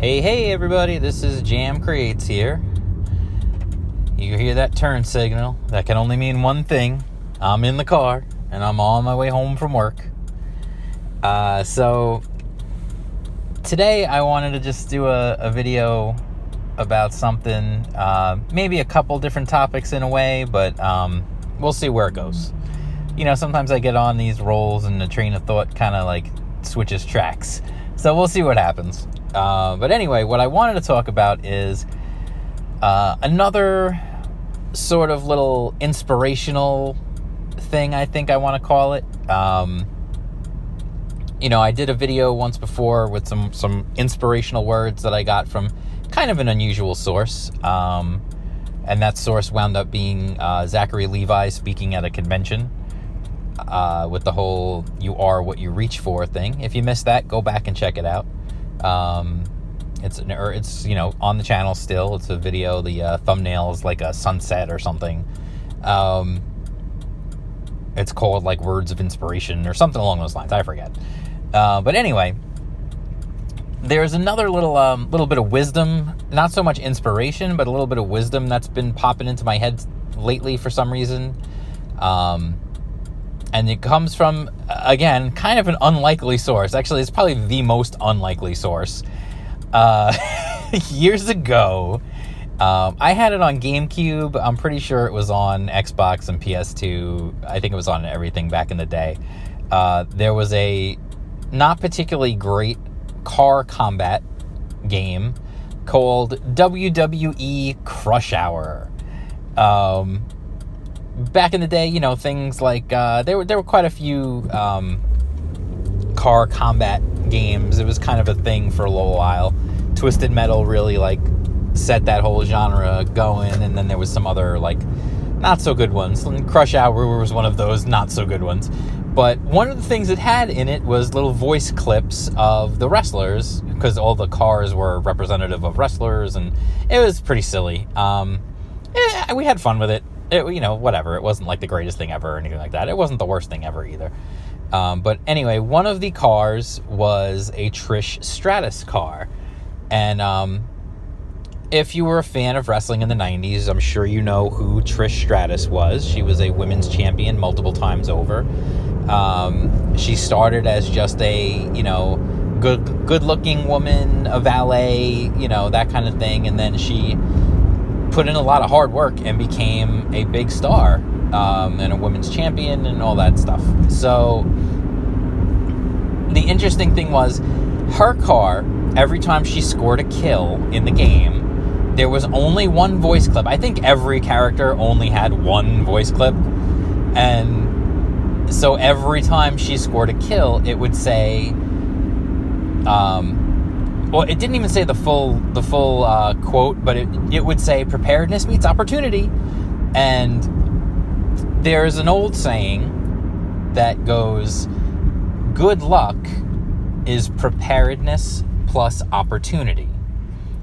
Hey everybody, this is Jam Creates here. You hear that turn signal? That can only mean one thing. I'm in the car and I'm on my way home from work. So today I wanted to just do a video about something, maybe a couple different topics in a way, but we'll see where it goes. You know, sometimes I get on these rolls and the train of thought kind of like switches tracks. So we'll see what happens. But anyway, what I wanted to talk about is another sort of little inspirational thing, I think I want to call it. You know, I did a video once before with some inspirational words that I got from kind of an unusual source. And that source wound up being Zachary Levi speaking at a convention with the whole "you are what you reach for" thing. If you missed that, go back and check it out. It's you know, on the channel still. It's a video. The thumbnail is like a sunset or something. It's called like Words of Inspiration or something along those lines. I forget. But anyway, there's another little bit of wisdom, not so much inspiration, but a little bit of wisdom that's been popping into my head lately for some reason. And it comes from, again, kind of an unlikely source. Actually, it's probably the most unlikely source. Years ago, I had it on GameCube. I'm pretty sure it was on Xbox and PS2. I think it was on everything back in the day. There was a not particularly great car combat game called WWE Crush Hour. Back in the day, you know, things like there were quite a few car combat games. It was kind of a thing for a little while. Twisted Metal really like set that whole genre going, and then there was some other like not so good ones. And Crush Hour was one of those not so good ones. But one of the things it had in it was little voice clips of the wrestlers, because all the cars were representative of wrestlers, and it was pretty silly. We had fun with it. You know, whatever. It wasn't like the greatest thing ever or anything like that. It wasn't the worst thing ever either. But anyway, one of the cars was a Trish Stratus car. And if you were a fan of wrestling in the 90s, I'm sure you know who Trish Stratus was. She was a women's champion multiple times over. She started as just a, you know, good-looking woman, a valet, you know, that kind of thing. And then she put in a lot of hard work and became a big star, and a women's champion and all that stuff. So the interesting thing was her car, every time she scored a kill in the game, there was only one voice clip. I think every character only had one voice clip. And so every time she scored a kill, it would say, well, it didn't even say the full quote, but it would say preparedness meets opportunity. And there's an old saying that goes, good luck is preparedness plus opportunity.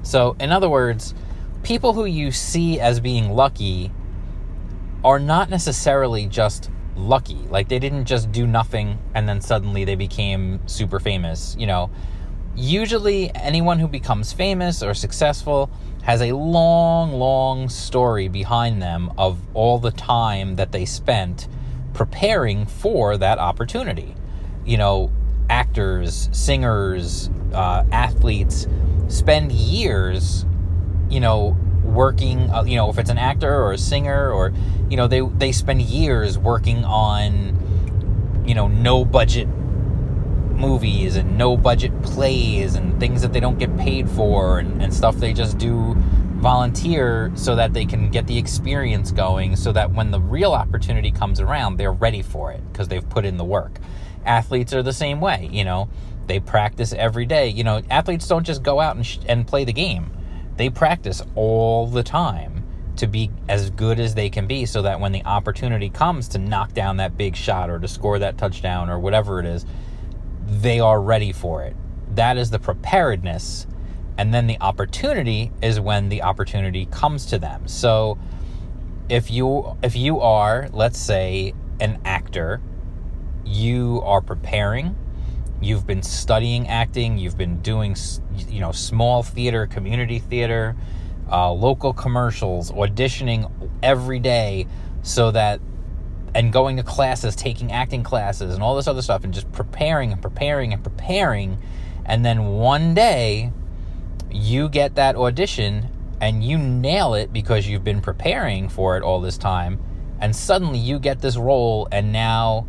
So in other words, people who you see as being lucky are not necessarily just lucky. Like, they didn't just do nothing and then suddenly they became super famous, you know. Usually anyone who becomes famous or successful has a long story behind them of all the time that they spent preparing for that opportunity. You know, actors, singers, athletes spend years, you know, working, you know, if it's an actor or a singer, or, you know, they spend years working on, you know, no budget movies and no budget plays and things that they don't get paid for, and stuff they just do volunteer so that they can get the experience going, so that when the real opportunity comes around, they're ready for it because they've put in the work. Athletes are the same way, you know. They practice every day. You know, athletes don't just go out and play the game. They practice all the time to be as good as they can be, so that when the opportunity comes to knock down that big shot or to score that touchdown or whatever it is, they are ready for it. That is the preparedness. And then the opportunity is when the opportunity comes to them. So if you are, let's say, an actor, you are preparing, You've been studying acting. You've been doing, small theater, community theater, local commercials, auditioning every day, and going to classes, taking acting classes and all this other stuff, and just preparing. And then one day you get that audition and you nail it because you've been preparing for it all this time. And suddenly you get this role and now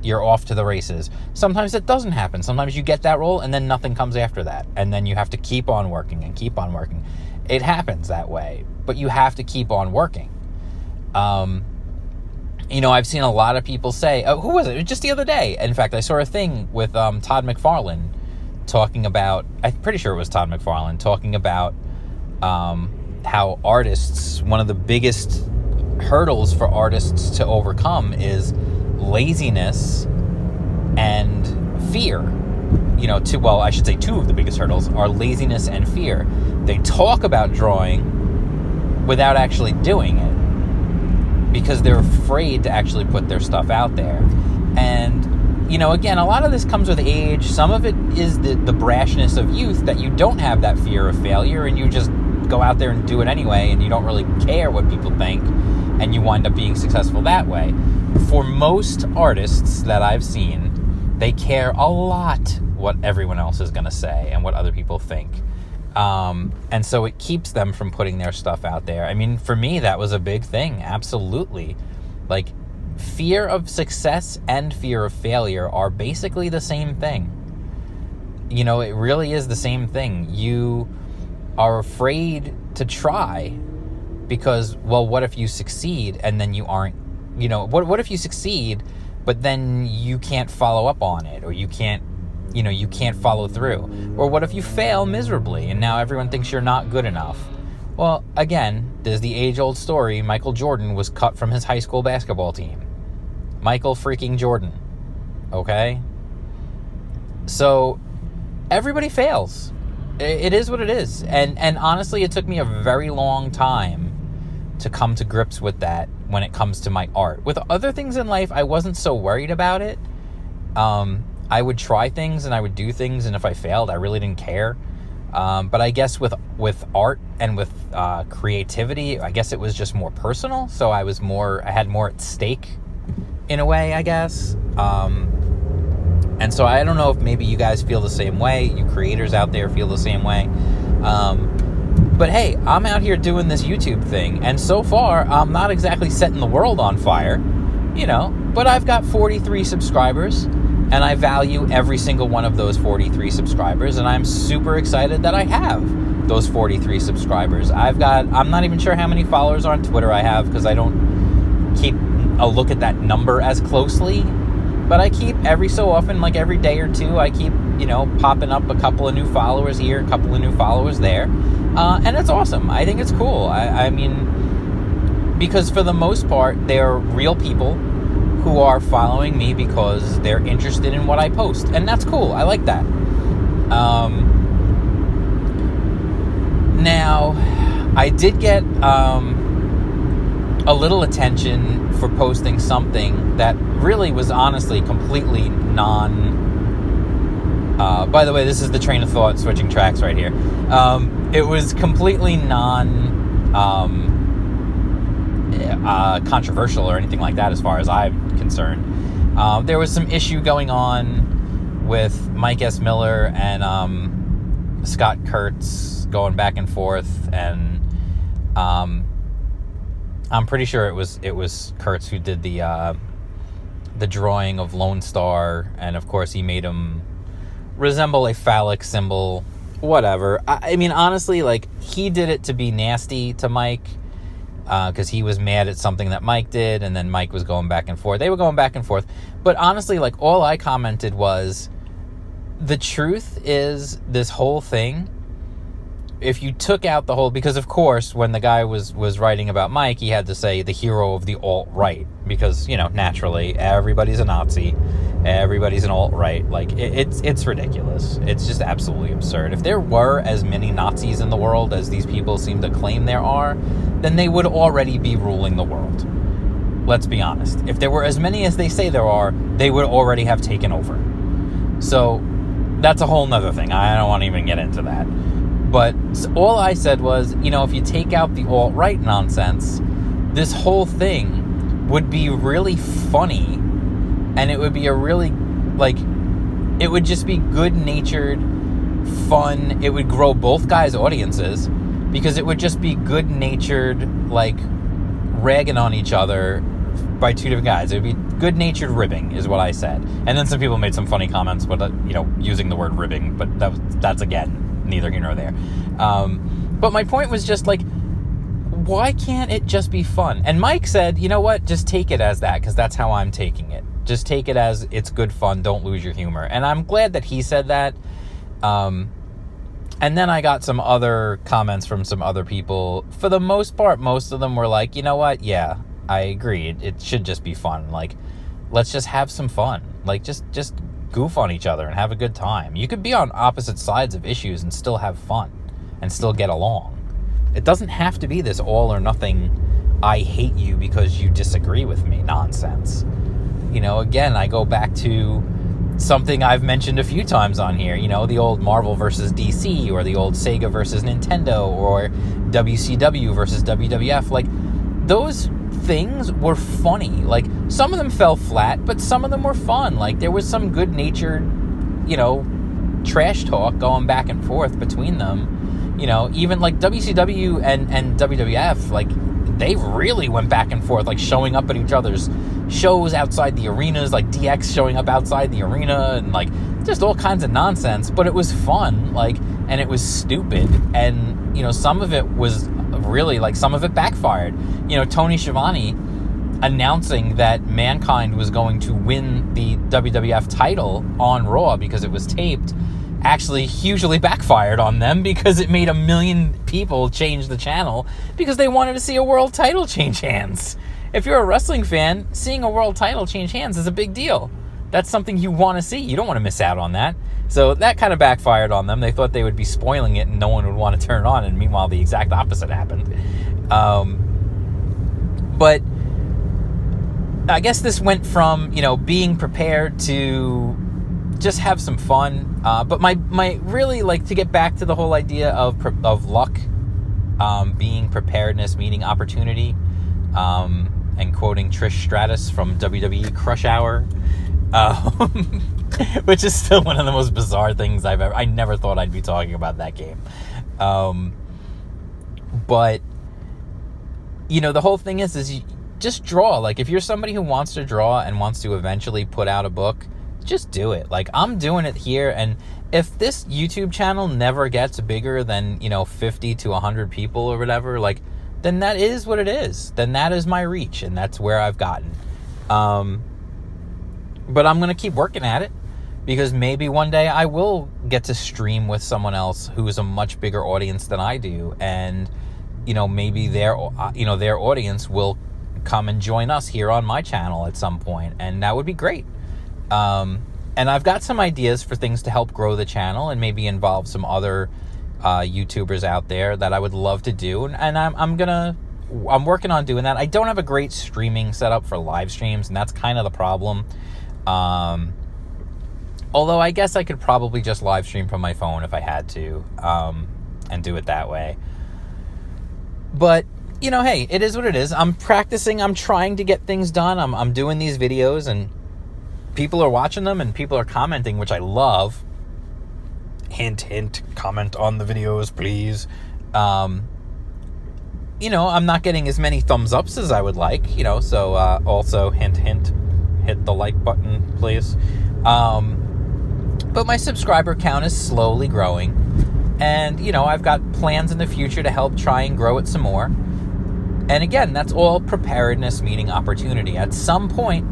you're off to the races. Sometimes it doesn't happen. Sometimes you get that role and then nothing comes after that. And then you have to keep on working and keep on working. It happens that way, but you have to keep on working. I've seen a lot of people say, who was it? It was just the other day. In fact, I saw a thing with Todd McFarlane talking about, I'm pretty sure it was Todd McFarlane, talking about how artists, one of the biggest hurdles for artists to overcome is laziness and fear. I should say two of the biggest hurdles are laziness and fear. They talk about drawing without actually doing it because they're afraid to actually put their stuff out there. And, again, a lot of this comes with age. Some of it is the brashness of youth, that you don't have that fear of failure and you just go out there and do it anyway, and you don't really care what people think, and you wind up being successful that way. For most artists that I've seen, they care a lot what everyone else is going to say and what other people think. And so it keeps them from putting their stuff out there. I mean, for me, that was a big thing. Absolutely. Like, fear of success and fear of failure are basically the same thing. It really is the same thing. You are afraid to try because, what if you succeed and then you aren't, what if you succeed, but then you can't follow up on it, or you can't follow through? Or what if you fail miserably and now everyone thinks you're not good enough? Well, again, there's the age-old story. Michael Jordan was cut from his high school basketball team. Michael freaking Jordan. Okay? So, everybody fails. It is what it is. And honestly, it took me a very long time to come to grips with that when it comes to my art. With other things in life, I wasn't so worried about it. I would try things and I would do things, and if I failed, I really didn't care. But I guess with art and with creativity, I guess it was just more personal. So I had more at stake in a way, I guess. And so I don't know if maybe you guys feel the same way. You creators out there feel the same way. But hey, I'm out here doing this YouTube thing, and so far, I'm not exactly setting the world on fire, but I've got 43 subscribers, and I value every single one of those 43 subscribers, and I'm super excited that I have those 43 subscribers. I'm not even sure how many followers on Twitter I have, because I don't keep a look at that number as closely, but I keep every so often, like every day or two, I keep, popping up a couple of new followers here, a couple of new followers there, and it's awesome. I think it's cool. I mean, because for the most part, they're real people who are following me because they're interested in what I post, and that's cool. I like that. Now, I did get a little attention for posting something that really was honestly completely by the way, this is the train of thought switching tracks right here. It was completely controversial or anything like that as far as I'm concerned. There was some issue going on with Mike S. Miller and Scott Kurtz going back and forth, and I'm pretty sure it was Kurtz who did the drawing of Lone Star, and of course he made him resemble a phallic symbol, whatever. I mean, honestly, like, he did it to be nasty to Mike, because he was mad at something that Mike did, and then Mike was going back and forth. They were going back and forth. But honestly, like, all I commented was, the truth is, this whole thing, if you took out the whole, because of course, when the guy was writing about Mike, he had to say the hero of the alt-right, because, naturally, everybody's a Nazi, everybody's an alt-right. Like, it's ridiculous. It's just absolutely absurd. If there were as many Nazis in the world as these people seem to claim there are, then they would already be ruling the world. Let's be honest. If there were as many as they say there are, they would already have taken over. So that's a whole nother thing. I don't want to even get into that. But all I said was, if you take out the alt-right nonsense, this whole thing would be really funny, and it would be a really, it would just be good-natured, fun. It would grow both guys' audiences, because it would just be good-natured, ragging on each other by two different guys. It would be good-natured ribbing, is what I said. And then some people made some funny comments, but using the word ribbing, but that's again neither here nor there. But my point was just why can't it just be fun? And Mike said, you know what, just take it as that, because that's how I'm taking it. Just take it as it's good fun, don't lose your humor. And I'm glad that he said that. And then I got some other comments from some other people. For the most part, most of them were like, you know what, yeah, I agree. It should just be fun. Let's just have some fun. Just goof on each other and have a good time. You could be on opposite sides of issues and still have fun and still get along. It doesn't have to be this all or nothing, I hate you because you disagree with me nonsense. Again, I go back to something I've mentioned a few times on here, the old Marvel versus DC, or the old Sega versus Nintendo, or WCW versus WWF. Those things were funny. Some of them fell flat, but some of them were fun. There was some good-natured, trash talk going back and forth between them. Even WCW and WWF, they really went back and forth, showing up at each other's shows outside the arenas, DX showing up outside the arena, and just all kinds of nonsense. But it was fun, and it was stupid, and some of it was really some of it backfired. Tony Schiavone announcing that Mankind was going to win the WWF title on Raw because it was taped actually hugely backfired on them, because it made 1 million people change the channel because they wanted to see a world title change hands. If you're a wrestling fan, seeing a world title change hands is a big deal. That's something you want to see. You don't want to miss out on that. So that kind of backfired on them. They thought they would be spoiling it and no one would want to turn it on, and meanwhile the exact opposite happened. But I guess this went from, being prepared to just have some fun. But my really, to get back to the whole idea of luck being preparedness meeting opportunity, and quoting Trish Stratus from WWE Crush Hour, which is still one of the most bizarre things I never thought I'd be talking about that game. But, the whole thing is you just draw. If you're somebody who wants to draw and wants to eventually put out a book, just do it. I'm doing it here, and if this YouTube channel never gets bigger than, 50 to 100 people or whatever, then that is what it is. Then that is my reach, and that's where I've gotten. But I'm going to keep working at it, because maybe one day I will get to stream with someone else who is a much bigger audience than I do, and, maybe their audience will come and join us here on my channel at some point, and that would be great. And I've got some ideas for things to help grow the channel and maybe involve some other YouTubers out there that I would love to do. And I'm working on doing that. I don't have a great streaming setup for live streams, and that's kind of the problem. Although I guess I could probably just live stream from my phone if I had to, and do it that way. But, hey, it is what it is. I'm practicing. I'm trying to get things done. I'm doing these videos, and people are watching them, and people are commenting, which I love. Hint, hint, comment on the videos, please. I'm not getting as many thumbs ups as I would like, so also, hint, hint, hit the like button, please. But my subscriber count is slowly growing, and, I've got plans in the future to help try and grow it some more. And again, that's all preparedness meeting opportunity. At some point,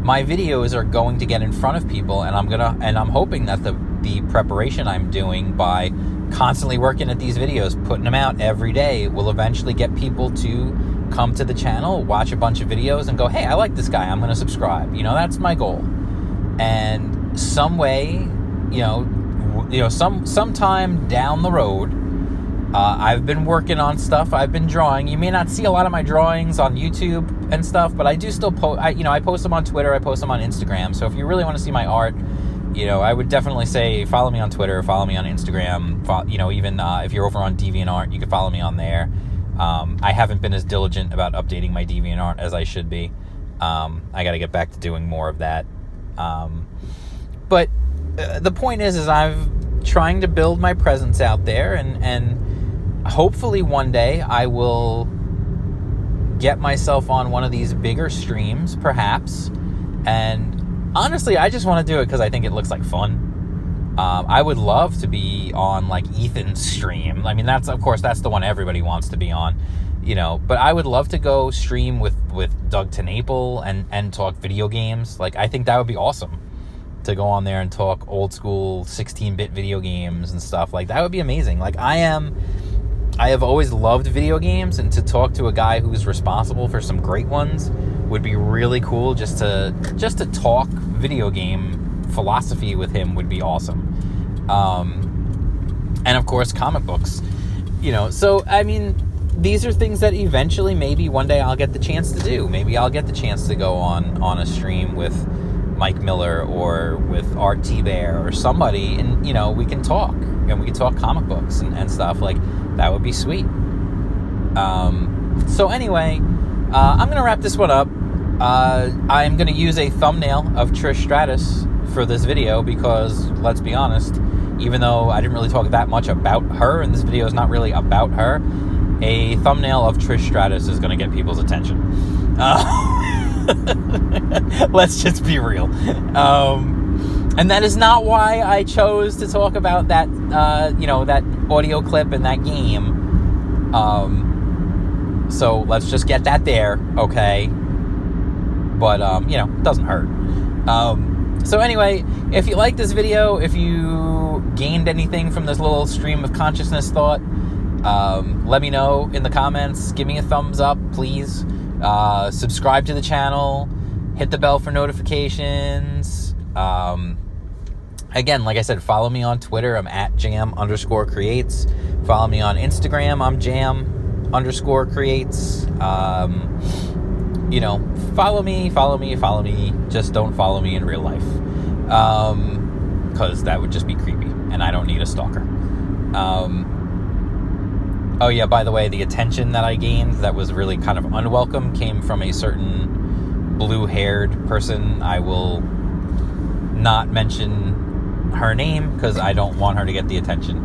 my videos are going to get in front of people, and I'm hoping that the preparation I'm doing by constantly working at these videos, putting them out every day, will eventually get people to come to the channel, watch a bunch of videos, and go, hey, I like this guy, I'm going to subscribe. That's my goal. And some way, sometime down the road, I've been working on stuff. I've been drawing. You may not see a lot of my drawings on YouTube and stuff, but I do still post. I post them on Twitter. I post them on Instagram. So if you really want to see my art, I would definitely say follow me on Twitter, follow me on Instagram, even if you're over on DeviantArt, you can follow me on there. I haven't been as diligent about updating my DeviantArt as I should be. I got to get back to doing more of that. But the point is I'm trying to build my presence out there, and hopefully one day I will get myself on one of these bigger streams, perhaps. And honestly, I just want to do it because I think it looks like fun. I would love to be on like Ethan's stream. I mean, that's the one everybody wants to be on, but I would love to go stream with Doug TenNapel and talk video games. Like, I think that would be awesome to go on there and talk old school 16-bit video games and stuff. Like, that would be amazing. Like, I have always loved video games, and to talk to a guy who's responsible for some great ones would be really cool. Just to talk video game philosophy with him would be awesome. And of course, comic books. So I mean, these are things that eventually, maybe one day, I'll get the chance to do. Maybe I'll get the chance to go on a stream with Mike Miller or with Art T-Bear or somebody, and we can talk, and we can talk comic books and stuff. Like, that would be sweet. So anyway, I'm gonna wrap this one up. I'm gonna use a thumbnail of Trish Stratus for this video because, let's be honest, even though I didn't really talk that much about her, and this video is not really about her, a thumbnail of Trish Stratus is gonna get people's attention. Let's just be real. And that is not why I chose to talk about that, that audio clip and that game. So let's just get that there, okay? But, it doesn't hurt. So anyway, if you like this video, if you gained anything from this little stream of consciousness thought, let me know in the comments. Give me a thumbs up, please. Subscribe to the channel. Hit the bell for notifications. Again, like I said, follow me on Twitter. I'm at jam_creates. Follow me on Instagram. I'm jam_creates. Follow me. Just don't follow me in real life. Because that would just be creepy. And I don't need a stalker. Oh yeah, by the way, the attention that I gained that was really kind of unwelcome came from a certain blue-haired person. I will not mention her name because I don't want her to get the attention.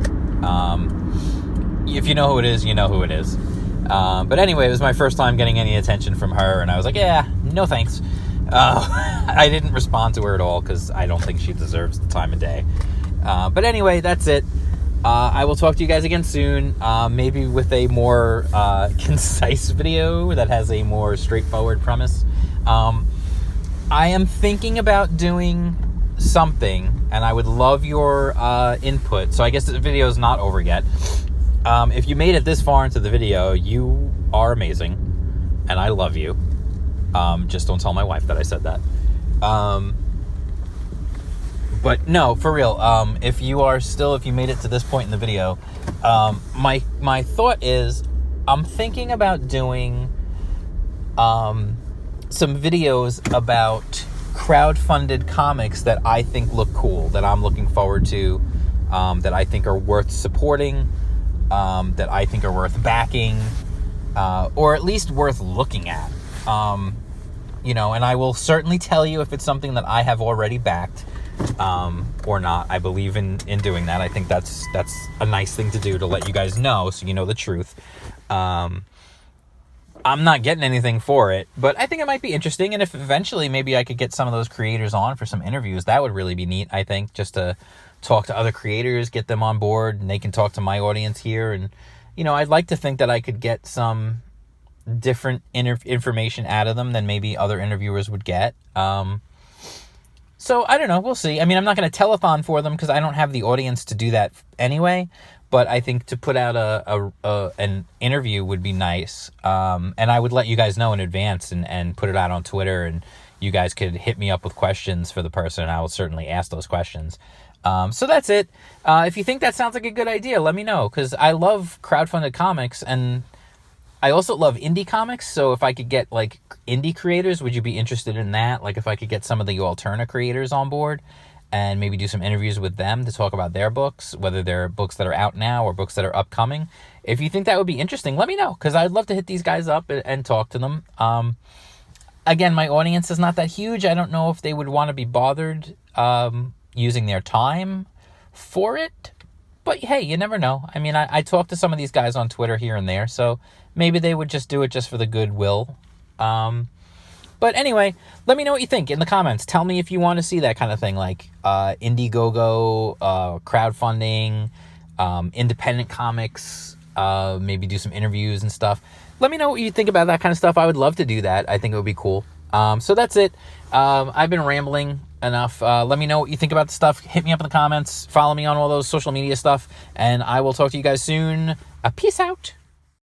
If you know who it is, you know who it is. But anyway, it was my first time getting any attention from her, and I was like, yeah, no thanks. I didn't respond to her at all because I don't think she deserves the time of day. But anyway, that's it. I will talk to you guys again soon, maybe with a more concise video that has a more straightforward premise. I am thinking about doing something, and I would love your input. So I guess the video is not over yet. If you made it this far into the video, you are amazing, and I love you. Just don't tell my wife that I said that. But no, for real, if you made it to this point in the video, my thought is, I'm thinking about doing some videos about crowdfunded comics that I think look cool, that I'm looking forward to, that I think are worth supporting, that I think are worth backing, or at least worth looking at. And I will certainly tell you if it's something that I have already backed, or not. I believe in doing that. I think that's a nice thing to do, to let you guys know, so you know the truth. I'm not getting anything for it, but I think it might be interesting, and if eventually maybe I could get some of those creators on for some interviews, that would really be neat, I think, just to talk to other creators, get them on board, and they can talk to my audience here, and, I'd like to think that I could get some different information out of them than maybe other interviewers would get. So I don't know, we'll see. I mean, I'm not going to telethon for them because I don't have the audience to do that anyway, but I think to put out an interview would be nice. And I would let you guys know in advance and put it out on Twitter, and you guys could hit me up with questions for the person, and I will certainly ask those questions. So that's it. If you think that sounds like a good idea, let me know, because I love crowdfunded comics, and I also love indie comics, so if I could get, like, indie creators, would you be interested in that? Like, if I could get some of the Alterna creators on board and maybe do some interviews with them to talk about their books, whether they're books that are out now or books that are upcoming. If you think that would be interesting, let me know, because I'd love to hit these guys up and talk to them. Again, my audience is not that huge. I don't know if they would want to be bothered using their time for it. But hey, you never know. I mean, I talk to some of these guys on Twitter here and there, so maybe they would just do it just for the goodwill. But anyway, let me know what you think in the comments. Tell me if you want to see that kind of thing, like Indiegogo, crowdfunding, independent comics, maybe do some interviews and stuff. Let me know what you think about that kind of stuff. I would love to do that. I think it would be cool. So that's it. I've been rambling enough. Let me know what you think about the stuff. Hit me up in the comments. Follow me on all those social media stuff. And I will talk to you guys soon. Peace out.